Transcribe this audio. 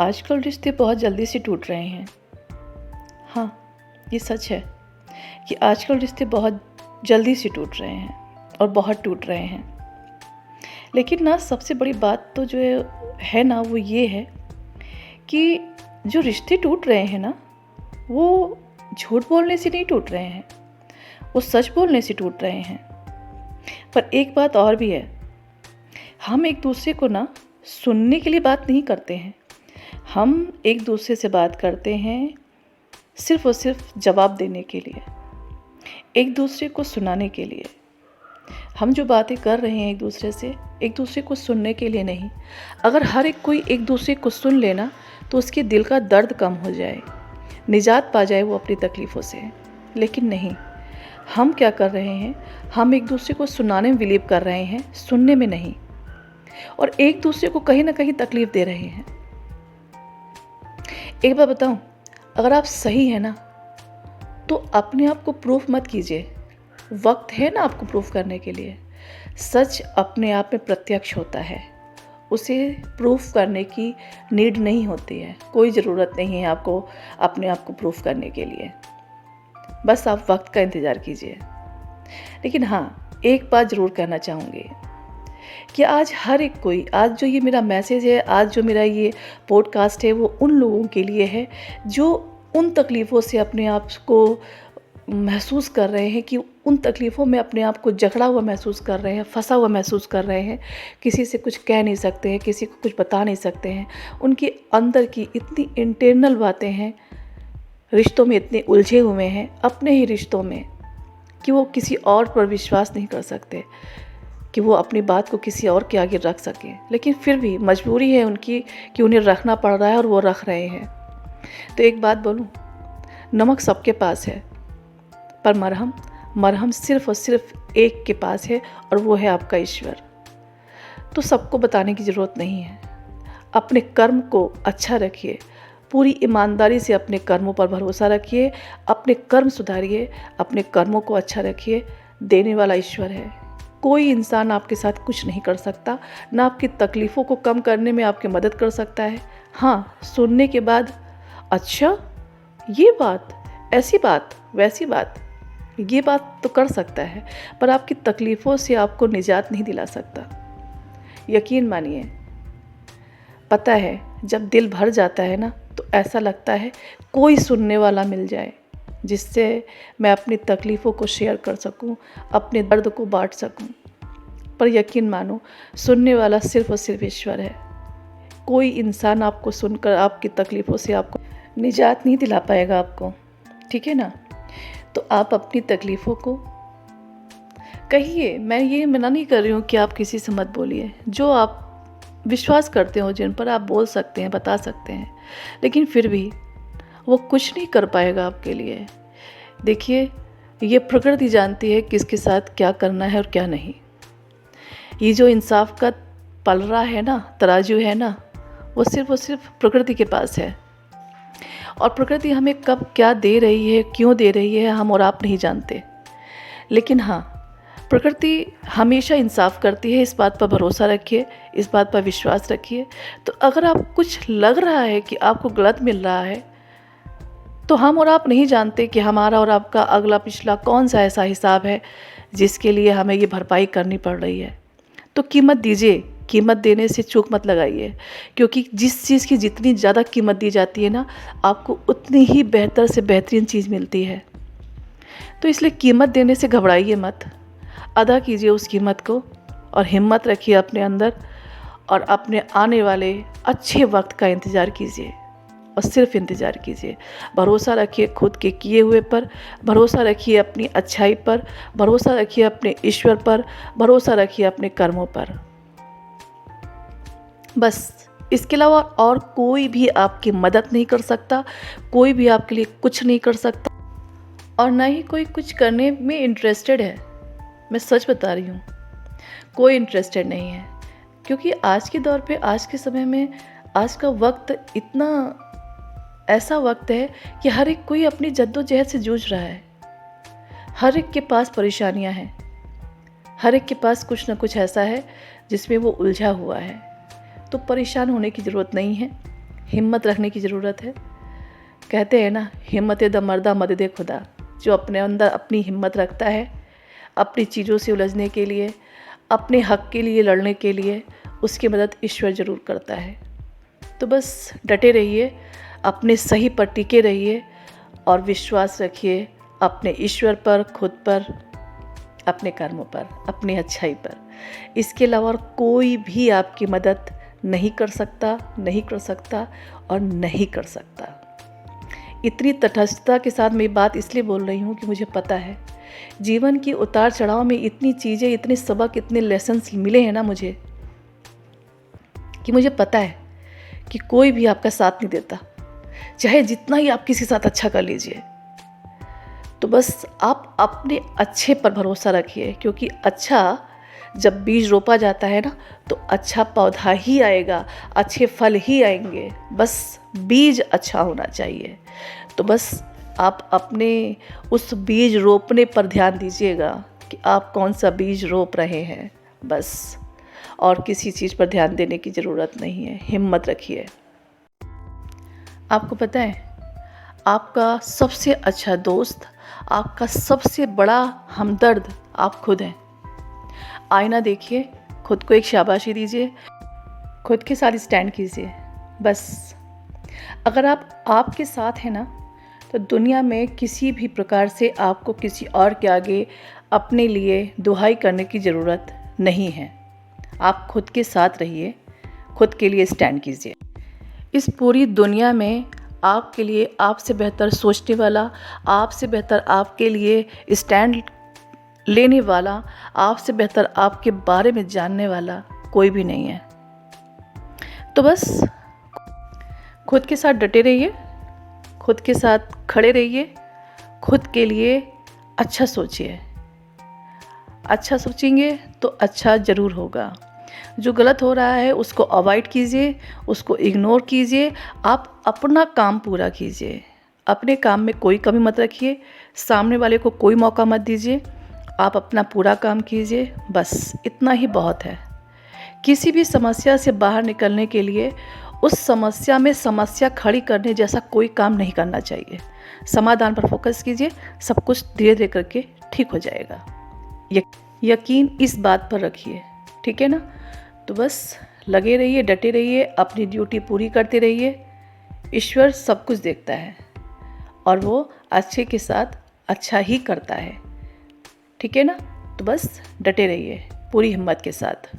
आजकल रिश्ते बहुत जल्दी से टूट रहे हैं। हाँ, ये सच है कि आजकल रिश्ते बहुत जल्दी से टूट रहे हैं और बहुत टूट रहे हैं। लेकिन ना सबसे बड़ी बात तो जो है ना वो ये है कि जो रिश्ते टूट रहे हैं ना वो झूठ बोलने से नहीं टूट रहे हैं, वो सच बोलने से टूट रहे हैं। पर एक बात और भी है, हम एक दूसरे को ना सुनने के लिए बात नहीं करते हैं, हम एक दूसरे से बात करते हैं सिर्फ़ और सिर्फ जवाब देने के लिए, एक दूसरे को सुनाने के लिए। हम जो बातें कर रहे हैं एक दूसरे को सुनने के लिए नहीं। अगर हर एक कोई एक दूसरे को सुन लेना तो उसके दिल का दर्द कम हो जाए, निजात पा जाए वो अपनी तकलीफ़ों से। लेकिन नहीं, हम क्या कर रहे हैं, हम एक दूसरे को सुनाने में बिलीव कर रहे हैं, सुनने में नहीं, और एक दूसरे को कहीं ना कहीं तकलीफ़ दे रहे हैं। एक बात बताऊं, अगर आप सही हैं ना तो अपने आप को प्रूफ मत कीजिए। वक्त है ना आपको प्रूफ करने के लिए। सच अपने आप में प्रत्यक्ष होता है, उसे प्रूफ करने की नीड नहीं होती है। कोई ज़रूरत नहीं है आपको अपने आप को प्रूफ करने के लिए। बस आप वक्त का इंतज़ार कीजिए। लेकिन हाँ, एक बात ज़रूर कहना चाहूँगी कि आज हर एक कोई, आज जो ये मेरा मैसेज है, आज जो मेरा ये पॉडकास्ट है, वो उन लोगों के लिए है जो उन तकलीफ़ों से अपने आप को महसूस कर रहे हैं, कि उन तकलीफ़ों में अपने आप को जकड़ा हुआ महसूस कर रहे हैं, फंसा हुआ महसूस कर रहे हैं, किसी से कुछ कह नहीं सकते हैं, किसी को कुछ बता नहीं सकते हैं। उनके अंदर की इतनी इंटरनल बातें हैं, रिश्तों में इतने उलझे हुए हैं, अपने ही रिश्तों में, कि वो किसी और पर विश्वास नहीं कर सकते कि वो अपनी बात को किसी और के आगे रख सकें। लेकिन फिर भी मजबूरी है उनकी कि उन्हें रखना पड़ रहा है और वो रख रहे हैं। तो एक बात बोलूं, नमक सबके पास है, पर मरहम सिर्फ़ और सिर्फ एक के पास है, और वो है आपका ईश्वर। तो सबको बताने की ज़रूरत नहीं है। अपने कर्म को अच्छा रखिए, पूरी ईमानदारी से अपने कर्मों पर भरोसा रखिए, अपने कर्म सुधारिए, अपने कर्मों को अच्छा रखिए। देने वाला ईश्वर है। कोई इंसान आपके साथ कुछ नहीं कर सकता, ना आपकी तकलीफ़ों को कम करने में आपकी मदद कर सकता है। हाँ, सुनने के बाद अच्छा ये बात, ऐसी बात, वैसी बात, ये बात तो कर सकता है, पर आपकी तकलीफ़ों से आपको निजात नहीं दिला सकता। यकीन मानिए, पता है जब दिल भर जाता है ना तो ऐसा लगता है कोई सुनने वाला मिल जाए जिससे मैं अपनी तकलीफ़ों को शेयर कर सकूं, अपने दर्द को बांट सकूं। पर यकीन मानो, सुनने वाला सिर्फ़ और सिर्फ ईश्वर है। कोई इंसान आपको सुनकर आपकी तकलीफ़ों से आपको निजात नहीं दिला पाएगा आपको, ठीक है ना। तो आप अपनी तकलीफ़ों को कहिए। मैं ये मना नहीं कर रही हूँ कि आप किसी से मत बोलिए, जो आप विश्वास करते हो, जिन पर आप बोल सकते हैं, बता सकते हैं, लेकिन फिर भी वो कुछ नहीं कर पाएगा आपके लिए। देखिए, ये प्रकृति जानती है किसके साथ क्या करना है और क्या नहीं। ये जो इंसाफ का पलड़ा है ना, तराजू है ना, वो सिर्फ़ और सिर्फ प्रकृति के पास है। और प्रकृति हमें कब क्या दे रही है, क्यों दे रही है, हम और आप नहीं जानते। लेकिन हाँ, प्रकृति हमेशा इंसाफ करती है। इस बात पर भरोसा रखिए, इस बात पर विश्वास रखिए। तो अगर आप कुछ लग रहा है कि आपको गलत मिल रहा है, तो हम और आप नहीं जानते कि हमारा और आपका अगला पिछला कौन सा ऐसा हिसाब है जिसके लिए हमें ये भरपाई करनी पड़ रही है। तो कीमत दीजिए, कीमत देने से चूक मत लगाइए, क्योंकि जिस चीज़ की जितनी ज़्यादा कीमत दी जाती है ना, आपको उतनी ही बेहतर से बेहतरीन चीज़ मिलती है। तो इसलिए कीमत देने से घबराइए मत, अदा कीजिए उस कीमत को, और हिम्मत रखिए अपने अंदर, और अपने आने वाले अच्छे वक्त का इंतज़ार कीजिए, और सिर्फ इंतज़ार कीजिए। भरोसा रखिए खुद के किए हुए पर, भरोसा रखिए अपनी अच्छाई पर, भरोसा रखिए अपने ईश्वर पर, भरोसा रखिए अपने कर्मों पर। बस इसके अलावा और कोई भी आपकी मदद नहीं कर सकता, कोई भी आपके लिए कुछ नहीं कर सकता, और ना ही कोई कुछ करने में इंटरेस्टेड है। मैं सच बता रही हूँ, कोई इंटरेस्टेड नहीं है। क्योंकि आज के दौर पे, आज के समय में, आज का वक्त इतना ऐसा वक्त है कि हर एक कोई अपनी जद्दोजहद से जूझ रहा है। हर एक के पास परेशानियां हैं, हर एक के पास कुछ ना कुछ ऐसा है जिसमें वो उलझा हुआ है। तो परेशान होने की ज़रूरत नहीं है। हिम्मत रखने की ज़रूरत है। कहते हैं ना, हिम्मत द मर्दा मदद खुदा। जो अपने अंदर अपनी हिम्मत रखता है अपनी चीज़ों से उलझने के लिए, अपने हक के लिए लड़ने के लिए, उसकी मदद ईश्वर ज़रूर करता है। तो बस डटे रहिए, अपने सही पर टिके रहिए और विश्वास रखिए अपने ईश्वर पर, खुद पर, अपने कर्मों पर, अपनी अच्छाई पर। इसके अलावा और कोई भी आपकी मदद नहीं कर सकता, नहीं कर सकता और नहीं कर सकता। इतनी तटस्थता के साथ मैं बात इसलिए बोल रही हूँ कि मुझे पता है जीवन की उतार चढ़ाव में इतनी चीज़ें, इतने सबक, इतने लेसन्स मिले हैं ना मुझे, कि मुझे पता है कि कोई भी आपका साथ नहीं देता, चाहे जितना ही आप किसी के साथ अच्छा कर लीजिए। तो बस आप अपने अच्छे पर भरोसा रखिए, क्योंकि अच्छा जब बीज रोपा जाता है ना तो अच्छा पौधा ही आएगा, अच्छे फल ही आएंगे। बस बीज अच्छा होना चाहिए। तो बस आप अपने उस बीज रोपने पर ध्यान दीजिएगा कि आप कौन सा बीज रोप रहे हैं, बस। और किसी चीज़ पर ध्यान देने की ज़रूरत नहीं है। हिम्मत रखिए। आपको पता है, आपका सबसे अच्छा दोस्त, आपका सबसे बड़ा हमदर्द आप खुद हैं। आईना देखिए, खुद को एक शाबाशी दीजिए, खुद के साथ स्टैंड कीजिए। बस अगर आप आपके साथ हैं ना, तो दुनिया में किसी भी प्रकार से आपको किसी और के आगे अपने लिए दुहाई करने की ज़रूरत नहीं है। आप खुद के साथ रहिए, खुद के लिए स्टैंड कीजिए। इस पूरी दुनिया में आपके लिए आपसे बेहतर सोचने वाला, आपसे बेहतर आपके लिए स्टैंड लेने वाला, आपसे बेहतर आपके बारे में जानने वाला कोई भी नहीं है। तो बस खुद के साथ डटे रहिए, खुद के साथ खड़े रहिए, खुद के लिए अच्छा सोचिए। अच्छा सोचेंगे तो अच्छा ज़रूर होगा। जो गलत हो रहा है उसको अवॉइड कीजिए, उसको इग्नोर कीजिए। आप अपना काम पूरा कीजिए, अपने काम में कोई कमी मत रखिए, सामने वाले को कोई मौका मत दीजिए। आप अपना पूरा काम कीजिए, बस इतना ही बहुत है। किसी भी समस्या से बाहर निकलने के लिए उस समस्या में समस्या खड़ी करने जैसा कोई काम नहीं करना चाहिए। समाधान पर फोकस कीजिए, सब कुछ धीरे धीरे करके ठीक हो जाएगा। यकीन इस बात पर रखिए, ठीक है ना। तो बस लगे रहिए, डटे रहिए, अपनी ड्यूटी पूरी करते रहिए। ईश्वर सब कुछ देखता है और वो अच्छे के साथ अच्छा ही करता है, ठीक है ना। तो बस डटे रहिए पूरी हिम्मत के साथ।